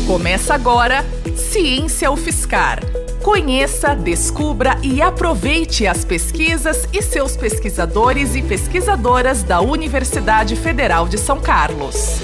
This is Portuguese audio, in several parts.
Começa agora Ciência UFSCar. Conheça, descubra e aproveite as pesquisas e seus pesquisadores e pesquisadoras da Universidade Federal de São Carlos.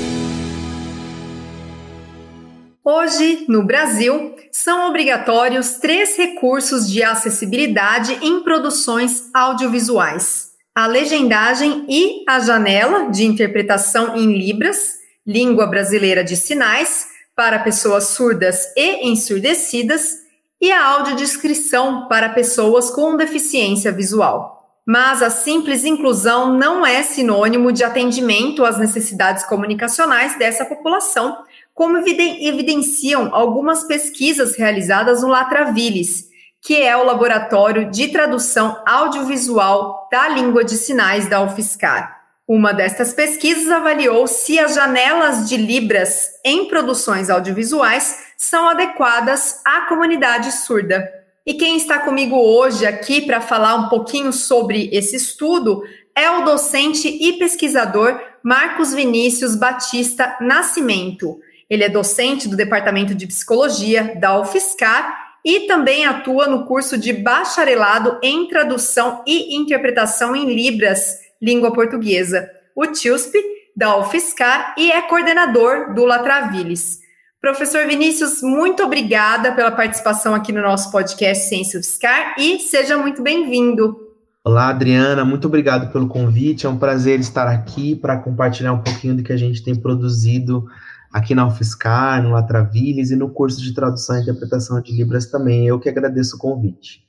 Hoje, no Brasil, são obrigatórios 3 recursos de acessibilidade em produções audiovisuais: a legendagem e a janela de interpretação em Libras, língua brasileira de sinais, para pessoas surdas e ensurdecidas, e a audiodescrição para pessoas com deficiência visual. Mas a simples inclusão não é sinônimo de atendimento às necessidades comunicacionais dessa população, como evidenciam algumas pesquisas realizadas no Latravillys, que é o Laboratório de Tradução Audiovisual da Língua de Sinais da UFSCar. Uma destas pesquisas avaliou se as janelas de Libras em produções audiovisuais são adequadas à comunidade surda. E quem está comigo hoje aqui para falar um pouquinho sobre esse estudo é o docente e pesquisador Marcos Vinícius Batista Nascimento. Ele é docente do Departamento de Psicologia da UFSCar e também atua no curso de Bacharelado em Tradução e Interpretação em Libras, Língua Portuguesa, o TILSP, da UFSCar, e é coordenador do Latravillys. Professor Vinícius, muito obrigada pela participação aqui no nosso podcast Ciência UFSCar e seja muito bem-vindo. Olá, Adriana, muito obrigado pelo convite. É um prazer estar aqui para compartilhar um pouquinho do que a gente tem produzido aqui na UFSCar, no Latravillys e no curso de Tradução e Interpretação de Libras também. Eu que agradeço o convite.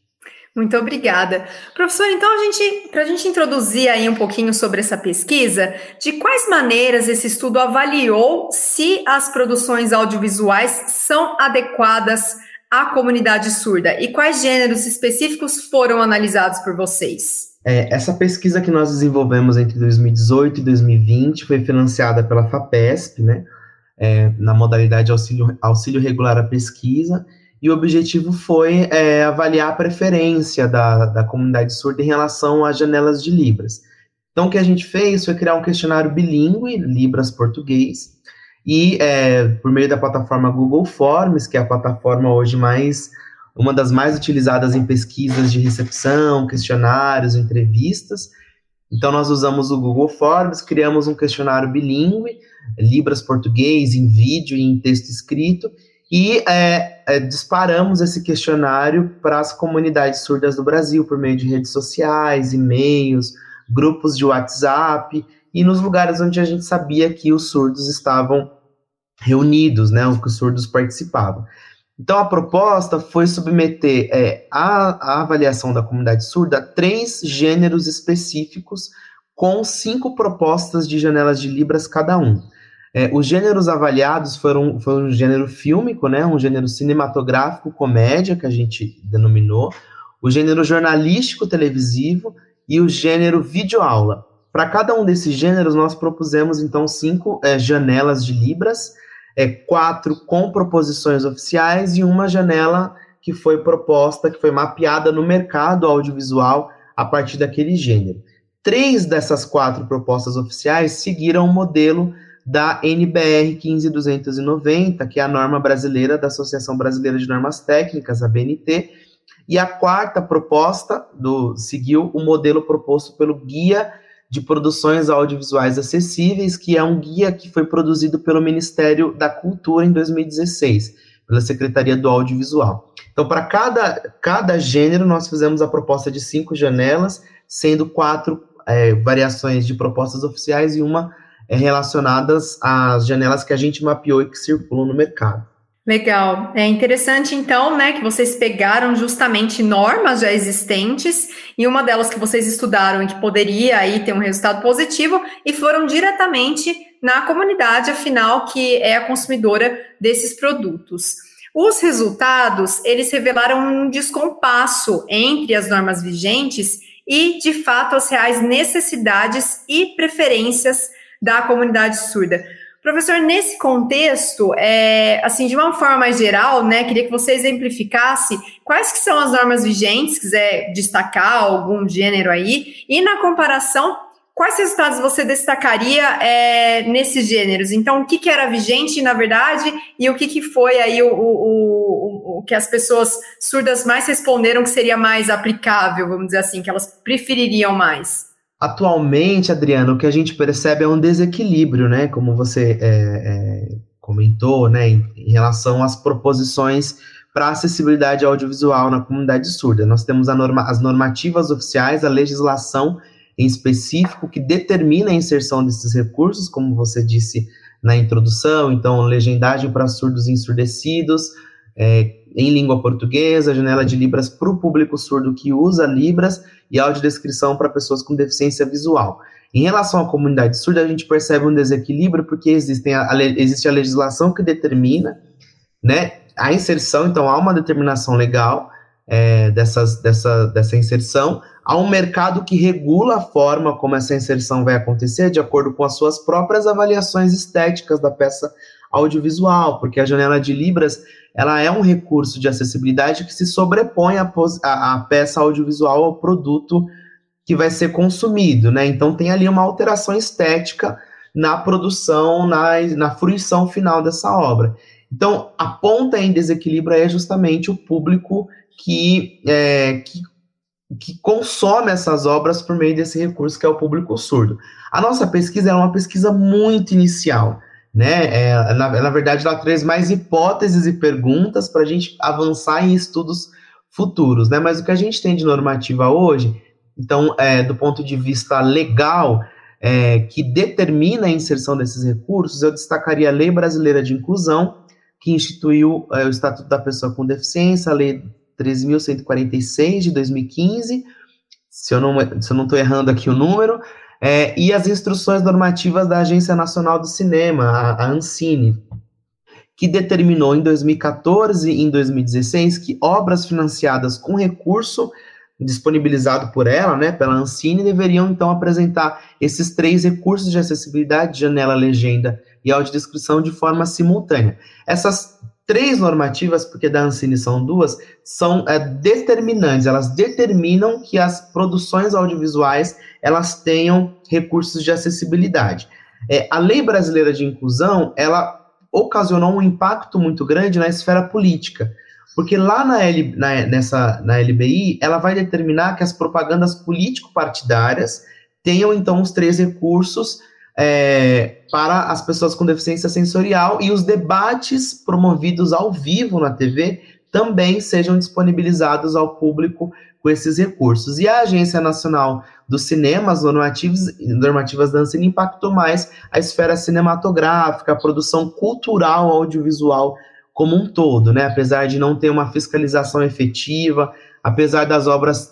Muito obrigada. Professor, então, para a gente introduzir aí um pouquinho sobre essa pesquisa, de quais maneiras esse estudo avaliou se as produções audiovisuais são adequadas à comunidade surda e quais gêneros específicos foram analisados por vocês? Essa pesquisa que nós desenvolvemos entre 2018 e 2020 foi financiada pela FAPESP, né, na modalidade auxílio regular à pesquisa, e o objetivo foi avaliar a preferência da comunidade surda em relação às janelas de Libras. Então, o que a gente fez foi criar um questionário bilíngue, Libras-Português, e por meio da plataforma Google Forms, que é a plataforma hoje uma das mais utilizadas em pesquisas de recepção, questionários, entrevistas. Então, nós usamos o Google Forms, criamos um questionário bilíngue, Libras-Português, em vídeo e em texto escrito, e disparamos esse questionário para as comunidades surdas do Brasil, por meio de redes sociais, e-mails, grupos de WhatsApp, e nos lugares onde a gente sabia que os surdos estavam reunidos, né, que os surdos participavam. Então, a proposta foi submeter a avaliação da comunidade surda a 3 gêneros específicos, com 5 propostas de janelas de Libras cada um. Os gêneros avaliados foram um gênero fílmico, né, um gênero cinematográfico, comédia, que a gente denominou, o gênero jornalístico televisivo e o gênero videoaula. Para cada um desses gêneros, nós propusemos, então, 5 janelas de Libras, 4 com proposições oficiais e uma janela que foi proposta, que foi mapeada no mercado audiovisual a partir daquele gênero. 3 dessas 4 propostas oficiais seguiram o modelo da NBR 15290, que é a norma brasileira da Associação Brasileira de Normas Técnicas, a BNT, e a 4ª proposta seguiu o modelo proposto pelo Guia de Produções Audiovisuais Acessíveis, que é um guia que foi produzido pelo Ministério da Cultura em 2016, pela Secretaria do Audiovisual. Então, para cada gênero, nós fizemos a proposta de 5 janelas, sendo 4 variações de propostas oficiais e uma relacionadas às janelas que a gente mapeou e que circulam no mercado. Legal. É interessante, então, né, que vocês pegaram justamente normas já existentes e uma delas que vocês estudaram e que poderia aí ter um resultado positivo e foram diretamente na comunidade, afinal, que é a consumidora desses produtos. Os resultados, eles revelaram um descompasso entre as normas vigentes e, de fato, as reais necessidades e preferências da comunidade surda. Professor, nesse contexto, assim, de uma forma mais geral, né, queria que você exemplificasse quais que são as normas vigentes, se quiser destacar algum gênero aí, e na comparação quais resultados você destacaria nesses gêneros? Então, o que era vigente, na verdade, e o que foi aí o que as pessoas surdas mais responderam que seria mais aplicável, vamos dizer assim, que elas prefeririam mais? Atualmente, Adriana, o que a gente percebe é um desequilíbrio, né? Como você comentou, né? Em relação às proposições para acessibilidade audiovisual na comunidade surda. Nós temos as normativas oficiais, a legislação em específico que determina a inserção desses recursos, como você disse na introdução, então legendagem para surdos ensurdecidos, em língua portuguesa, janela de Libras para o público surdo que usa Libras e audiodescrição para pessoas com deficiência visual. Em relação à comunidade surda, a gente percebe um desequilíbrio porque existe a legislação que determina, né, a inserção, então há uma determinação legal dessa inserção, há um mercado que regula a forma como essa inserção vai acontecer de acordo com as suas próprias avaliações estéticas da peça audiovisual, porque a janela de Libras ela é um recurso de acessibilidade que se sobrepõe à peça audiovisual ao produto que vai ser consumido, né? Então tem ali uma alteração estética na produção, na fruição final dessa obra. Então, a ponta em desequilíbrio é justamente o público que consome essas obras por meio desse recurso, que é o público surdo. A nossa pesquisa é uma pesquisa muito inicial, né? Na verdade, ela traz mais hipóteses e perguntas para a gente avançar em estudos futuros, né? Mas o que a gente tem de normativa hoje, então, do ponto de vista legal, que determina a inserção desses recursos, eu destacaria a Lei Brasileira de Inclusão, que instituiu o Estatuto da Pessoa com Deficiência, a Lei 13.146 de 2015, se eu não estou errando aqui o número, e as instruções normativas da Agência Nacional do Cinema, a Ancine, que determinou em 2014 e em 2016 que obras financiadas com recurso disponibilizado por ela, né, pela Ancine, deveriam então apresentar esses 3 recursos de acessibilidade, janela, legenda e audiodescrição de forma simultânea. Essas 3 normativas, porque da Ancine são 2, são determinantes, elas determinam que as produções audiovisuais elas tenham recursos de acessibilidade. A Lei Brasileira de Inclusão, ela ocasionou um impacto muito grande na esfera política, porque lá na LBI, ela vai determinar que as propagandas político-partidárias tenham, então, os 3 recursos para as pessoas com deficiência sensorial e os debates promovidos ao vivo na TV também sejam disponibilizados ao público com esses recursos. E a Agência Nacional do Cinema, as normativas da Ancine, impactou mais a esfera cinematográfica, a produção cultural audiovisual como um todo, né? Apesar de não ter uma fiscalização efetiva, apesar das obras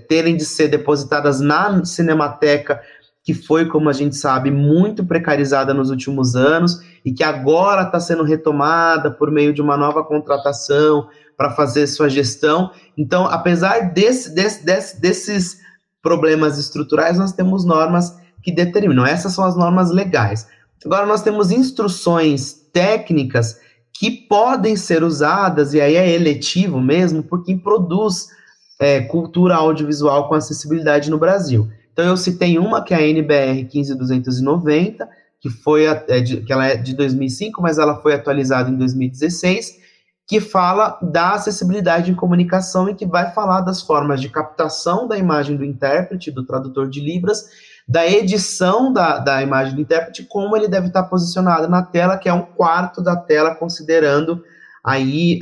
terem de ser depositadas na Cinemateca, que foi, como a gente sabe, muito precarizada nos últimos anos e que agora está sendo retomada por meio de uma nova contratação para fazer sua gestão. Então, apesar desses problemas estruturais, nós temos normas que determinam. Essas são as normas legais. Agora, nós temos instruções técnicas que podem ser usadas, e aí é eletivo mesmo, por quem produz cultura audiovisual com acessibilidade no Brasil. Então, eu citei uma, que é a NBR 15290, que ela é de 2005, mas ela foi atualizada em 2016, que fala da acessibilidade em comunicação e que vai falar das formas de captação da imagem do intérprete, do tradutor de Libras, da edição da imagem do intérprete, como ele deve estar posicionado na tela, que é 1/4 da tela, considerando aí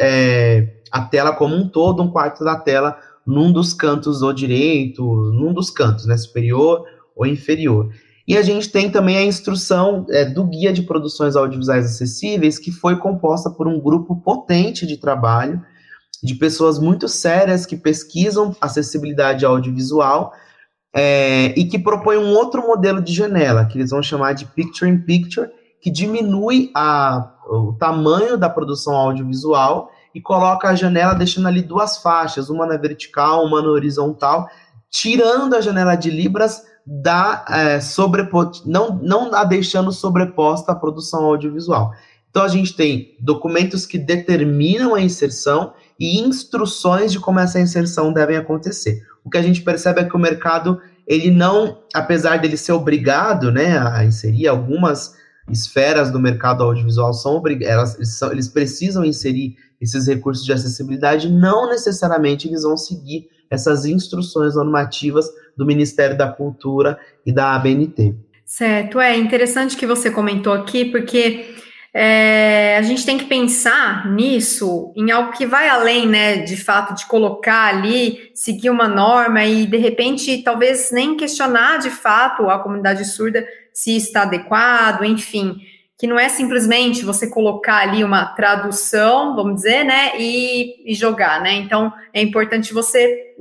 a tela como um todo, 1/4 da tela num dos cantos do direito, num dos cantos, né, superior ou inferior. E a gente tem também a instrução do Guia de Produções Audiovisuais Acessíveis, que foi composta por um grupo potente de trabalho, de pessoas muito sérias que pesquisam acessibilidade audiovisual, e que propõe um outro modelo de janela, que eles vão chamar de Picture-in-Picture, que diminui o tamanho da produção audiovisual e coloca a janela deixando ali 2 faixas, uma na vertical, uma na horizontal, tirando a janela de Libras não a deixando sobreposta à produção audiovisual. Então, a gente tem documentos que determinam a inserção e instruções de como essa inserção deve acontecer. O que a gente percebe é que o mercado ele não, apesar dele ser obrigado, né, a inserir algumas esferas do mercado audiovisual, eles precisam inserir esses recursos de acessibilidade, não necessariamente eles vão seguir essas instruções normativas do Ministério da Cultura e da ABNT. Certo, é interessante que você comentou aqui, porque a gente tem que pensar nisso, em algo que vai além, né, de fato, de colocar ali, seguir uma norma e, de repente, talvez nem questionar, de fato, a comunidade surda se está adequado, enfim, que não é simplesmente você colocar ali uma tradução, vamos dizer, né, e jogar, né, então é importante você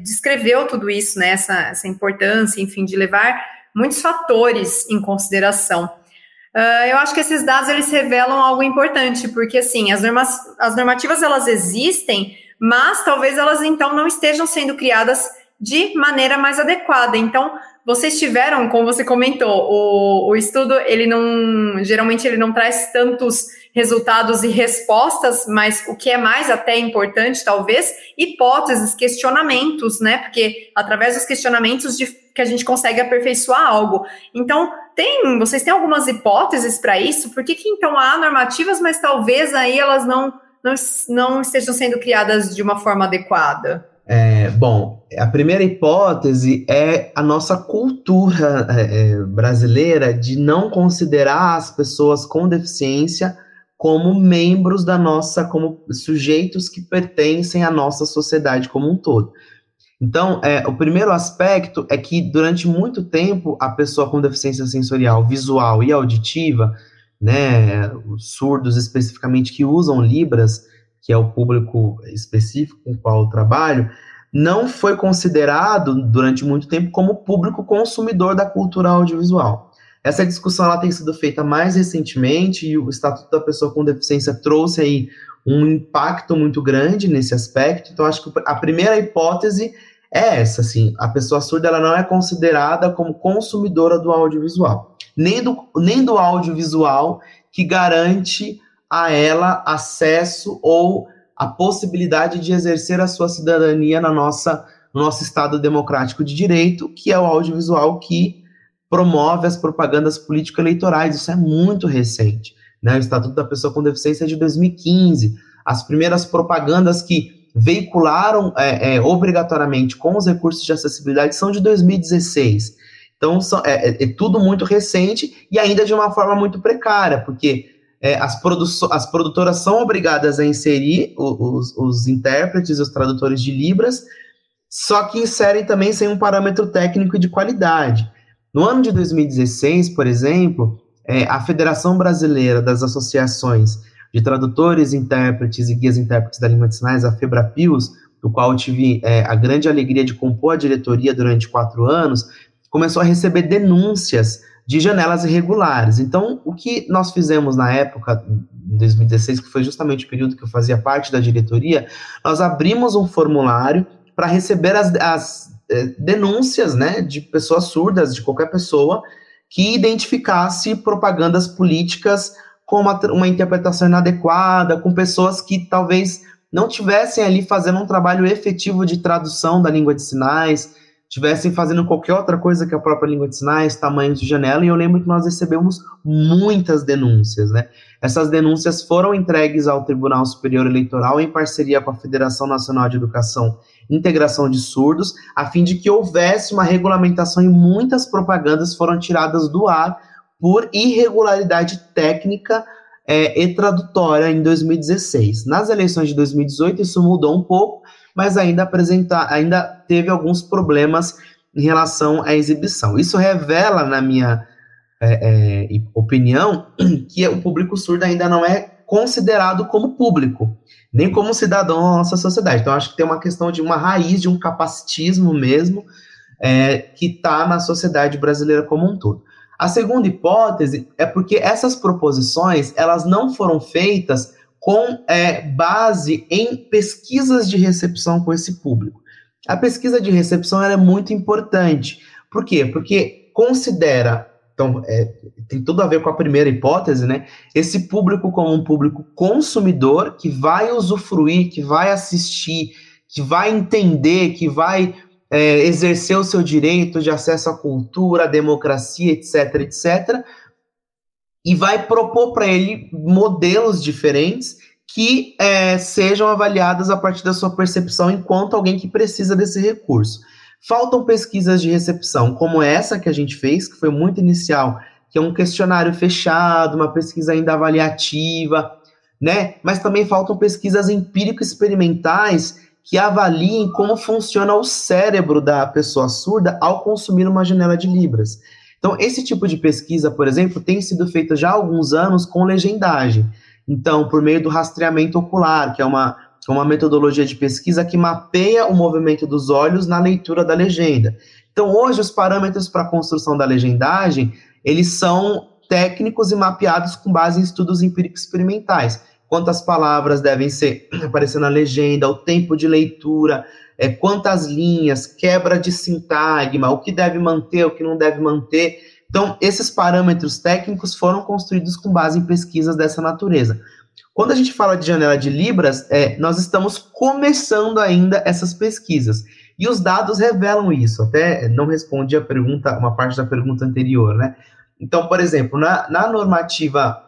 descreveu tudo isso, né, essa importância, enfim, de levar muitos fatores em consideração. Eu acho que esses dados, eles revelam algo importante, porque, assim, as normativas, elas existem, mas talvez elas, então, não estejam sendo criadas de maneira mais adequada. Então, vocês tiveram, como você comentou, o estudo, geralmente ele não traz tantos resultados e respostas, mas o que é mais até importante, talvez, hipóteses, questionamentos, né? Porque através dos questionamentos que a gente consegue aperfeiçoar algo. Então, vocês têm algumas hipóteses para isso? Por que então há normativas, mas talvez aí elas não estejam sendo criadas de uma forma adequada? Bom, a primeira hipótese é a nossa cultura brasileira de não considerar as pessoas com deficiência como membros como sujeitos que pertencem à nossa sociedade como um todo. Então, o primeiro aspecto é que, durante muito tempo, a pessoa com deficiência sensorial, visual e auditiva, né, os surdos especificamente que usam Libras, que é o público específico com o qual eu trabalho, não foi considerado, durante muito tempo, como público consumidor da cultura audiovisual. Essa discussão ela tem sido feita mais recentemente, e o Estatuto da Pessoa com Deficiência trouxe aí um impacto muito grande nesse aspecto. Então, acho que a primeira hipótese é essa, assim, a pessoa surda ela não é considerada como consumidora do audiovisual, nem do audiovisual que garante a ela acesso ou a possibilidade de exercer a sua cidadania no nosso Estado democrático de direito, que é o audiovisual que promove as propagandas político-eleitorais. Isso é muito recente, né? O Estatuto da Pessoa com Deficiência é de 2015. As primeiras propagandas que veicularam obrigatoriamente com os recursos de acessibilidade são de 2016. Então, é tudo muito recente e ainda de uma forma muito precária, porque as produtoras são obrigadas a inserir os intérpretes e os tradutores de Libras, só que inserem também sem um parâmetro técnico e de qualidade. No ano de 2016, por exemplo, a Federação Brasileira das Associações de Tradutores, Intérpretes e Guias Intérpretes da Língua de Sinais, a FEBRAPILS, do qual eu tive a grande alegria de compor a diretoria durante 4 anos, começou a receber denúncias de janelas irregulares. Então, o que nós fizemos na época, em 2016, que foi justamente o período que eu fazia parte da diretoria, nós abrimos um formulário para receber as denúncias, né, de pessoas surdas, de qualquer pessoa, que identificasse propagandas políticas com uma interpretação inadequada, com pessoas que talvez não tivessem ali fazendo um trabalho efetivo de tradução da língua de sinais, estivessem fazendo qualquer outra coisa que a própria língua de sinais, tamanho de janela, e eu lembro que nós recebemos muitas denúncias, né? Essas denúncias foram entregues ao Tribunal Superior Eleitoral em parceria com a Federação Nacional de Educação e Integração de Surdos, a fim de que houvesse uma regulamentação, e muitas propagandas foram tiradas do ar por irregularidade técnica e tradutória em 2016. Nas eleições de 2018 isso mudou um pouco, mas ainda teve alguns problemas em relação à exibição. Isso revela, na minha opinião, que o público surdo ainda não é considerado como público, nem como cidadão da nossa sociedade. Então, acho que tem uma questão de uma raiz, de um capacitismo mesmo, que está na sociedade brasileira como um todo. A segunda hipótese é porque essas proposições, elas não foram feitas com base em pesquisas de recepção com esse público. A pesquisa de recepção ela é muito importante. Por quê? Porque considera, então, tem tudo a ver com a primeira hipótese, né? Esse público como um público consumidor que vai usufruir, que vai assistir, que vai entender, que vai exercer o seu direito de acesso à cultura, à democracia, etc., etc., e vai propor para ele modelos diferentes que sejam avaliadas a partir da sua percepção enquanto alguém que precisa desse recurso. Faltam pesquisas de recepção, como essa que a gente fez, que foi muito inicial, que é um questionário fechado, uma pesquisa ainda avaliativa, né? Mas também faltam pesquisas empírico-experimentais que avaliem como funciona o cérebro da pessoa surda ao consumir uma janela de Libras. Então, esse tipo de pesquisa, por exemplo, tem sido feita já há alguns anos com legendagem. Então, por meio do rastreamento ocular, que é uma metodologia de pesquisa que mapeia o movimento dos olhos na leitura da legenda. Então, hoje, os parâmetros para a construção da legendagem, eles são técnicos e mapeados com base em estudos empíricos experimentais. Quantas palavras devem aparecer na legenda, o tempo de leitura, quantas linhas, quebra de sintagma, o que deve manter, o que não deve manter. Então, esses parâmetros técnicos foram construídos com base em pesquisas dessa natureza. Quando a gente fala de janela de Libras, nós estamos começando ainda essas pesquisas. E os dados revelam isso. Até não respondi a pergunta, uma parte da pergunta anterior, né? Então, por exemplo, na normativa,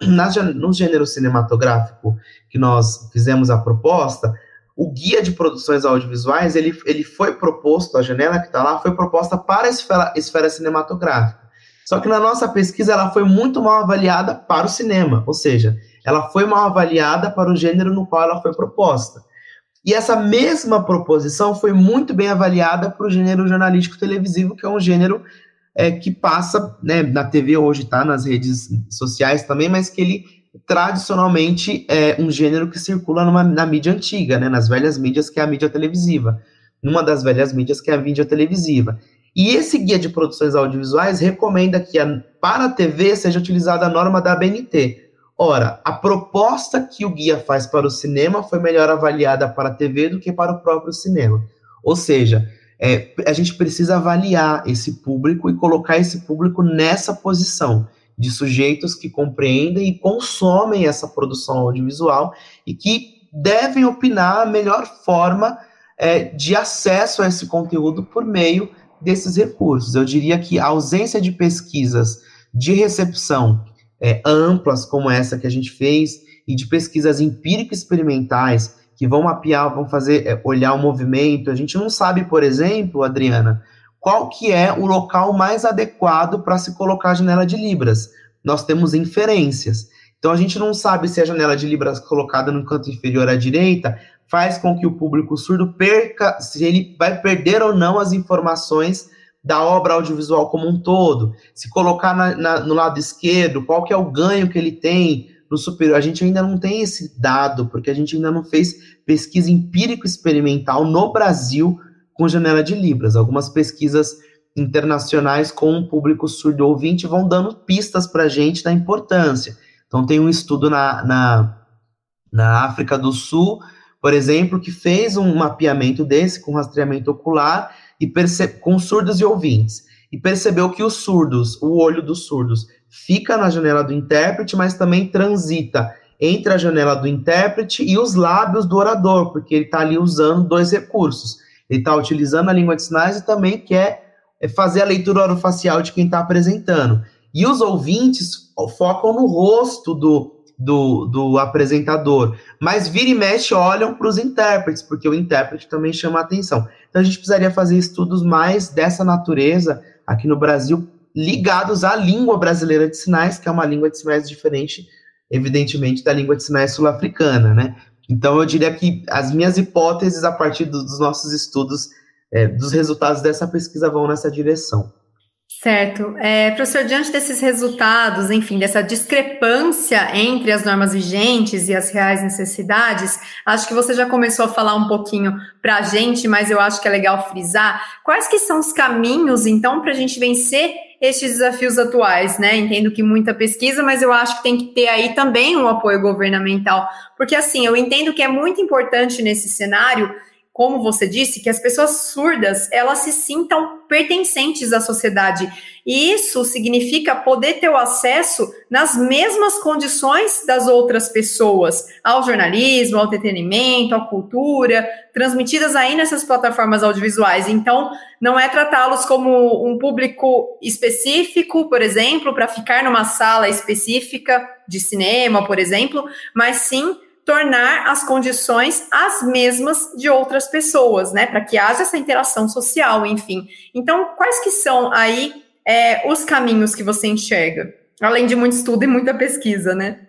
no gênero cinematográfico que nós fizemos a proposta, o guia de produções audiovisuais, ele foi proposto, a janela que está lá, foi proposta para a esfera cinematográfica. Só que na nossa pesquisa, ela foi muito mal avaliada para o cinema, ou seja, ela foi mal avaliada para o gênero no qual ela foi proposta. E essa mesma proposição foi muito bem avaliada para o gênero jornalístico televisivo, que é um gênero que passa, né, na TV hoje, tá, nas redes sociais também, mas que ele tradicionalmente é um gênero que circula na mídia antiga, né, nas velhas mídias, que é a mídia televisiva. Numa das velhas mídias, que é a mídia televisiva. E esse guia de produções audiovisuais recomenda que para a TV seja utilizada a norma da ABNT. Ora, a proposta que o guia faz para o cinema foi melhor avaliada para a TV do que para o próprio cinema. Ou seja, a gente precisa avaliar esse público e colocar esse público nessa posição de sujeitos que compreendem e consomem essa produção audiovisual e que devem opinar a melhor forma de acesso a esse conteúdo por meio desses recursos. Eu diria que a ausência de pesquisas de recepção amplas, como essa que a gente fez, e de pesquisas empírico-experimentais, que vão mapear, vão fazer, olhar o movimento. A gente não sabe, por exemplo, Adriana, qual que é o local mais adequado para se colocar a janela de Libras. Nós temos inferências. Então, a gente não sabe se a janela de Libras colocada no canto inferior à direita faz com que o público surdo perca, se ele vai perder ou não as informações da obra audiovisual como um todo. Se colocar no lado esquerdo, qual que é o ganho que ele tem no superior. A gente ainda não tem esse dado, porque a gente ainda não fez pesquisa empírico-experimental no Brasil com janela de Libras. Algumas pesquisas internacionais com o público surdo ouvinte vão dando pistas para a gente da importância. Então, tem um estudo na África do Sul, por exemplo, que fez um mapeamento desse, com rastreamento ocular, com surdos e ouvintes, e percebeu que os surdos, o olho dos surdos, fica na janela do intérprete, mas também transita entre a janela do intérprete e os lábios do orador, porque ele está ali usando dois recursos. Ele está utilizando a língua de sinais e também quer fazer a leitura orofacial de quem está apresentando. E os ouvintes focam no rosto do apresentador, mas vira e mexe olham para os intérpretes, porque o intérprete também chama a atenção. Então a gente precisaria fazer estudos mais dessa natureza aqui no Brasil, ligados à língua brasileira de sinais, que é uma língua de sinais diferente, evidentemente, da língua de sinais sul-africana, né? Então eu diria que as minhas hipóteses, a partir dos nossos estudos, dos resultados dessa pesquisa, vão nessa direção. Certo. Professor, diante desses resultados, enfim, dessa discrepância entre as normas vigentes e as reais necessidades, acho que você já começou a falar um pouquinho para a gente, mas eu acho que é legal frisar quais que são os caminhos, então, para a gente vencer estes desafios atuais, né? Entendo que muita pesquisa, mas eu acho que tem que ter aí também um apoio governamental, porque, assim, eu entendo que é muito importante nesse cenário como você disse, que as pessoas surdas, elas se sintam pertencentes à sociedade. E isso significa poder ter o acesso nas mesmas condições das outras pessoas, ao jornalismo, ao entretenimento, à cultura, transmitidas aí nessas plataformas audiovisuais. Então, não é tratá-los como um público específico, por exemplo, para ficar numa sala específica de cinema, por exemplo, mas sim tornar as condições as mesmas de outras pessoas, né, para que haja essa interação social, enfim. Então, quais que são aí os caminhos que você enxerga? Além de muito estudo e muita pesquisa, né?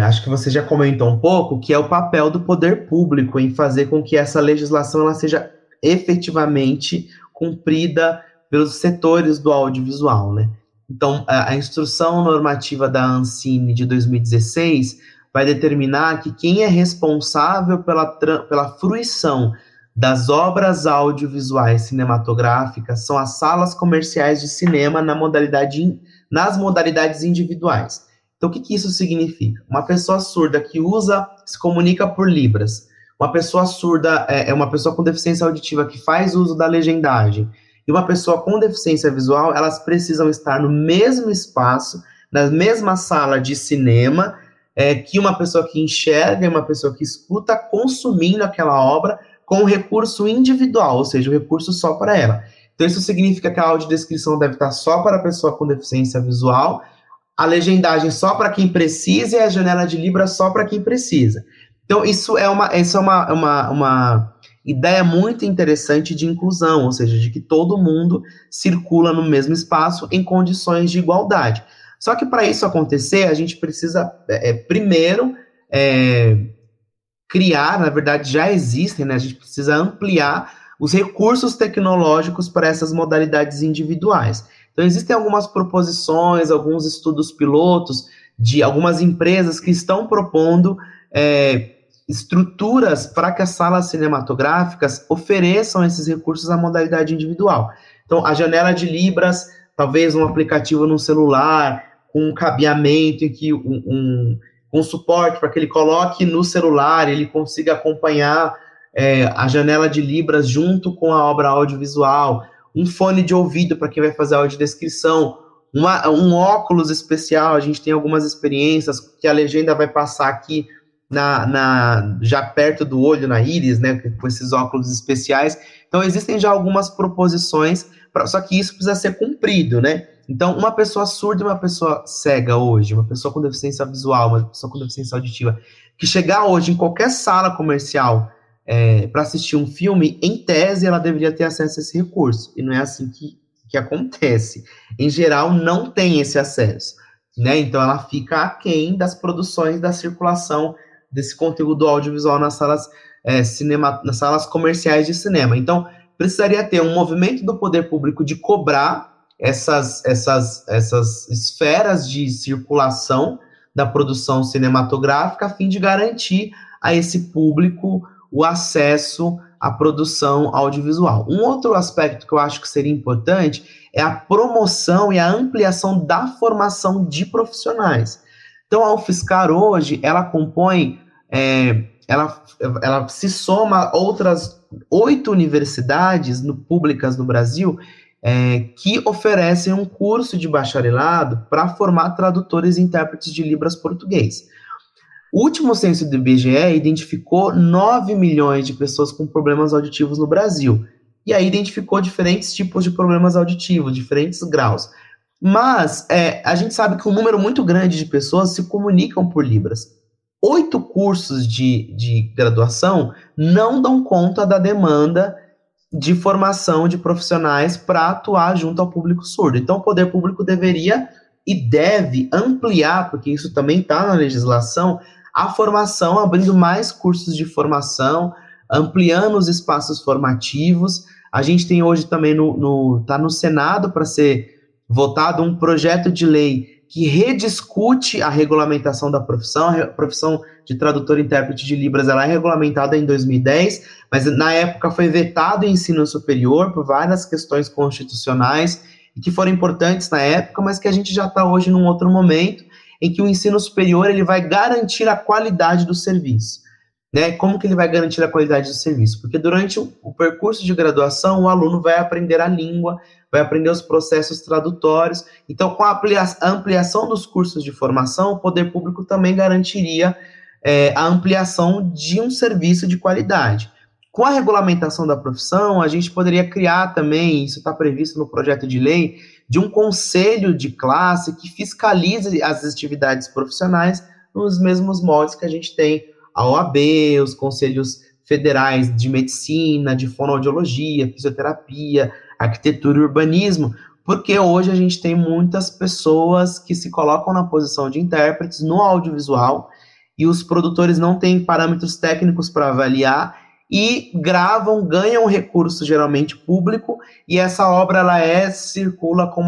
Acho que você já comentou um pouco que é o papel do poder público em fazer com que essa legislação ela seja efetivamente cumprida pelos setores do audiovisual, né? Então, a instrução normativa da Ancine de 2016 vai determinar que quem é responsável pela fruição das obras audiovisuais cinematográficas são as salas comerciais de cinema nas modalidades individuais. Então, o que isso significa? Uma pessoa surda que se comunica por Libras, uma pessoa surda é uma pessoa com deficiência auditiva que faz uso da legendagem, e uma pessoa com deficiência visual, elas precisam estar no mesmo espaço, na mesma sala de cinema, que uma pessoa que enxerga e uma pessoa que escuta consumindo aquela obra com recurso individual, ou seja, o recurso só para ela. Então, isso significa que a audiodescrição deve estar só para a pessoa com deficiência visual, a legendagem só para quem precisa e a janela de Libras só para quem precisa. Então, isso é uma ideia muito interessante de inclusão, ou seja, de que todo mundo circula no mesmo espaço em condições de igualdade. Só que para isso acontecer, a gente precisa, primeiro, criar, na verdade já existem, né? A gente precisa ampliar os recursos tecnológicos para essas modalidades individuais. Então, existem algumas proposições, alguns estudos pilotos de algumas empresas que estão propondo estruturas para que as salas cinematográficas ofereçam esses recursos à modalidade individual. Então, a janela de Libras, talvez um aplicativo no celular, com um cabeamento em que um suporte para que ele coloque no celular, ele consiga acompanhar a janela de Libras junto com a obra audiovisual, um fone de ouvido para quem vai fazer a audiodescrição, um óculos especial. A gente tem algumas experiências que a legenda vai passar aqui já perto do olho, na íris, né, com esses óculos especiais. Então, existem já algumas proposições, só que isso precisa ser cumprido, né? Então, uma pessoa surda e uma pessoa cega hoje, uma pessoa com deficiência visual, uma pessoa com deficiência auditiva, que chegar hoje em qualquer sala comercial para assistir um filme, em tese, ela deveria ter acesso a esse recurso. E não é assim que acontece. Em geral, não tem esse acesso, né? Então, ela fica aquém das produções, da circulação desse conteúdo audiovisual nas salas comerciais de cinema. Então, precisaria ter um movimento do poder público de cobrar essas esferas de circulação da produção cinematográfica a fim de garantir a esse público o acesso à produção audiovisual. Um outro aspecto que eu acho que seria importante é a promoção e a ampliação da formação de profissionais. Então, a UFSCar hoje, ela compõe, ela se soma a outras 8 universidades públicas no Brasil que oferecem um curso de bacharelado para formar tradutores e intérpretes de Libras português. O último censo do IBGE identificou 9 milhões de pessoas com problemas auditivos no Brasil. E aí identificou diferentes tipos de problemas auditivos, diferentes graus. Mas a gente sabe que um número muito grande de pessoas se comunicam por Libras. 8 cursos de graduação não dão conta da demanda de formação de profissionais para atuar junto ao público surdo. Então, o poder público deveria e deve ampliar, porque isso também está na legislação, a formação, abrindo mais cursos de formação, ampliando os espaços formativos. A gente tem hoje também tá no Senado para ser votado um projeto de lei que rediscute a regulamentação da profissão. A profissão de tradutor e intérprete de Libras ela é regulamentada em 2010, mas na época foi vetado em ensino superior por várias questões constitucionais que foram importantes na época, mas que a gente já está hoje num outro momento em que o ensino superior ele vai garantir a qualidade do serviço. né? Como que ele vai garantir a qualidade do serviço? Porque durante o percurso de graduação, o aluno vai aprender a língua, vai aprender os processos tradutórios. Então, com a ampliação dos cursos de formação, o poder público também garantiria a ampliação de um serviço de qualidade. Com a regulamentação da profissão, a gente poderia criar também, isso está previsto no projeto de lei, de um conselho de classe que fiscalize as atividades profissionais nos mesmos moldes que a gente tem a OAB, os conselhos federais de medicina, de fonoaudiologia, fisioterapia, arquitetura e urbanismo, porque hoje a gente tem muitas pessoas que se colocam na posição de intérpretes no audiovisual e os produtores não têm parâmetros técnicos para avaliar e gravam, ganham recurso geralmente público e essa obra circula com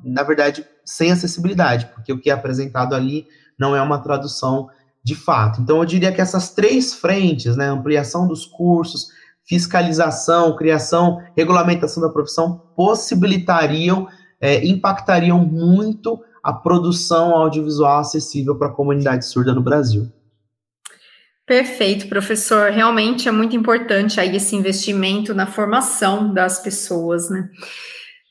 na verdade, sem acessibilidade, porque o que é apresentado ali não é uma tradução de fato. Então, eu diria que essas 3 frentes, né, ampliação dos cursos, fiscalização, criação, regulamentação da profissão, possibilitariam, impactariam muito a produção audiovisual acessível para a comunidade surda no Brasil. Perfeito, professor. Realmente é muito importante aí esse investimento na formação das pessoas, né?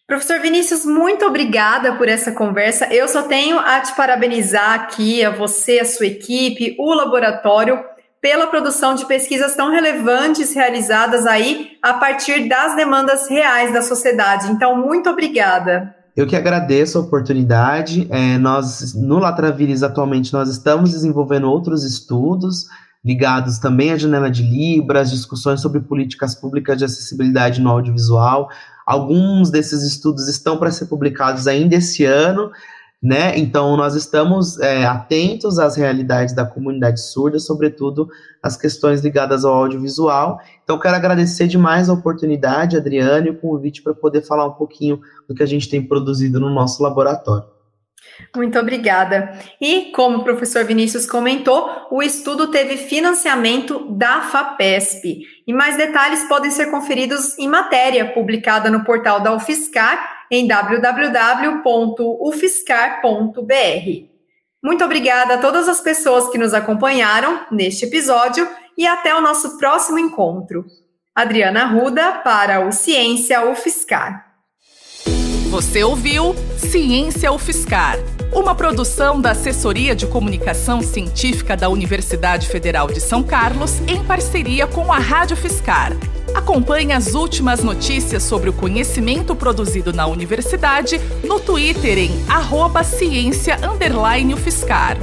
Professor Vinícius, muito obrigada por essa conversa. Eu só tenho a te parabenizar aqui, a você, a sua equipe, o laboratório, pela produção de pesquisas tão relevantes realizadas aí a partir das demandas reais da sociedade. Então, muito obrigada. Eu que agradeço a oportunidade. Nós, no Latravires, atualmente, nós estamos desenvolvendo outros estudos ligados também à janela de Libras, discussões sobre políticas públicas de acessibilidade no audiovisual. Alguns desses estudos estão para ser publicados ainda esse ano, né? Então, nós estamos atentos às realidades da comunidade surda, sobretudo as questões ligadas ao audiovisual. Então, quero agradecer demais a oportunidade, Adriana, e o convite para poder falar um pouquinho do que a gente tem produzido no nosso laboratório. Muito obrigada. E, como o professor Vinícius comentou, o estudo teve financiamento da FAPESP. E mais detalhes podem ser conferidos em matéria publicada no portal da UFSCar em www.ufscar.br. Muito obrigada a todas as pessoas que nos acompanharam neste episódio e até o nosso próximo encontro. Adriana Arruda para o Ciência UFSCar. Você ouviu Ciência UFSCar, uma produção da Assessoria de Comunicação Científica da Universidade Federal de São Carlos, em parceria com a Rádio UFSCar. Acompanhe as últimas notícias sobre o conhecimento produzido na universidade no Twitter em @ciência_UFSCar.